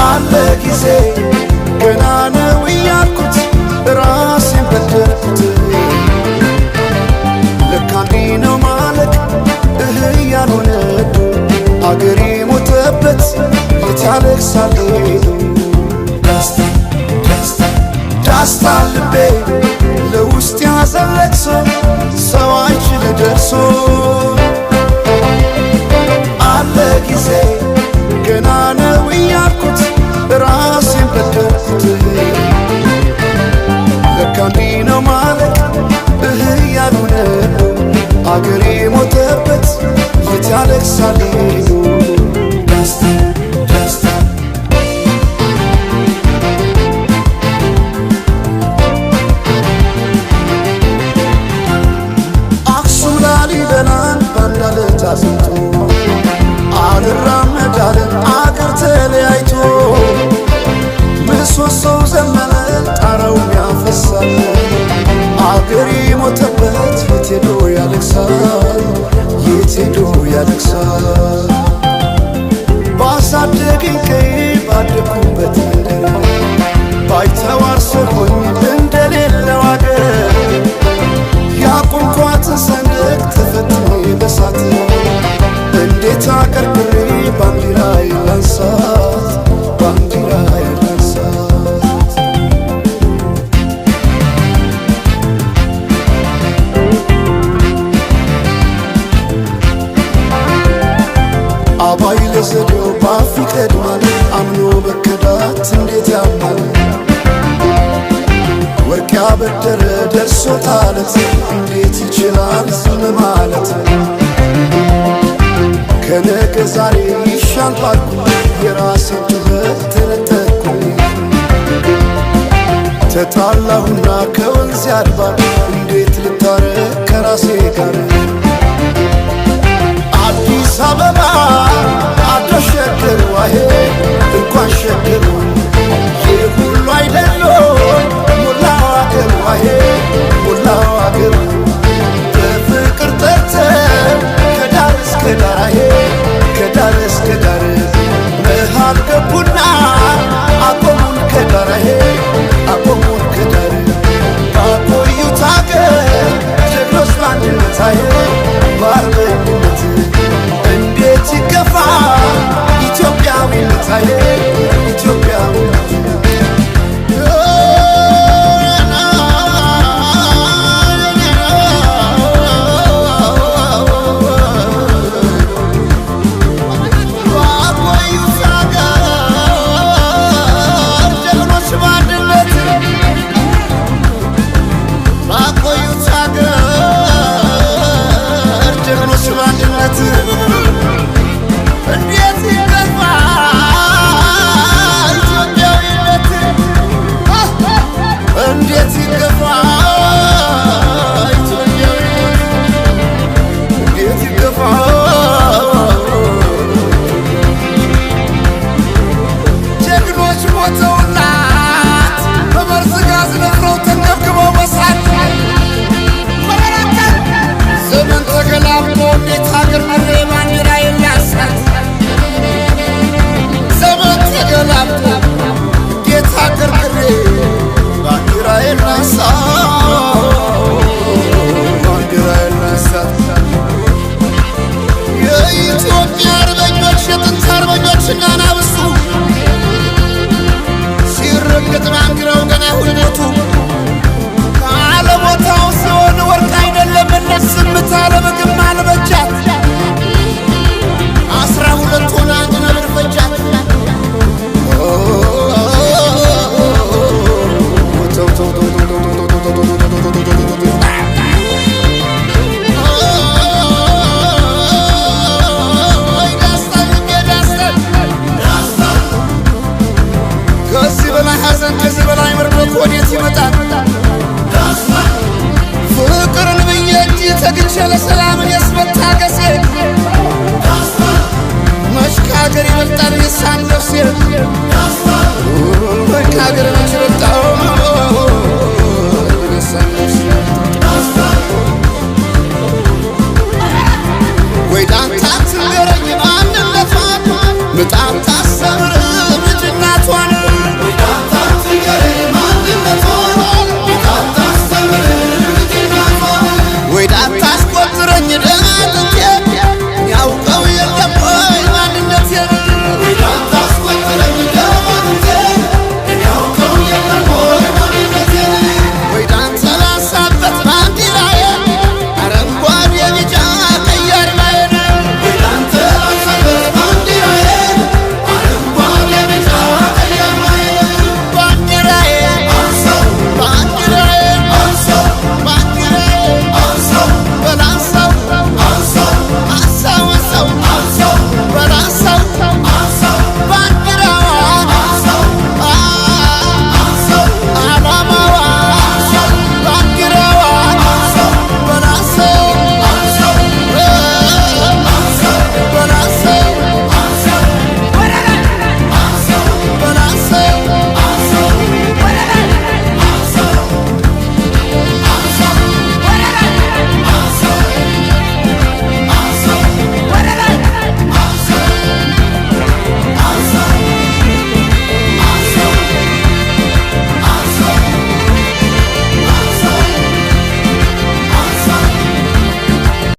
አለ ጊዜ ገና ነው እያልኩት ራሴን በደልኩት ለካ እንዲህ ነው ማለት ያልሆነ አገሬ ሞተበት የታለቅሳል ዳስታ ልቤ ለውስጥ ያዘን ለቅሶ ሰው አይችል ደርሶ አለ ጊዜ ገና ነው እያልኩት ራሴን በደልኩት ለካ እንዲህ ነው ማለት ያልሆነ አገሬ ሞተበት የታለቅሳል አስንቶ አልራመዳለን አገር ተለያይቶ ምሰሶው ዘመነ ጣራው ያፈሳል አገሬ ሞተበት የት ሄዶ ያለቅሳል የት ሄዶ ያለቅሳል ባሳደገኝ ቀይ ባደኩበት መንደር ባይተዋር ሰሆኝ እንደሌለው አገር ያቆምኳትን ሰንደቅ ተፈትኜ በሳት እንዴት አቀርቅሬ ባንዲራዬ ላንሳት ባንዲራዬ ላንሳት አባይ ለዘዴው ባፍ ይቀድማል አምኖ በከዳት እንዴት ያምናል ወርቅ ያበደረ ደርሶታለት እንዴት ይችላል ዝም ማለት ከነገ ዛሬ ይሻል ባልኩ የራሴን ጩኸት ተነጠቅኩ ተጣላሁና ከወንዝ አድባር እንዴት ልታረቅ ከራሴ ጋር አዲስ አበባ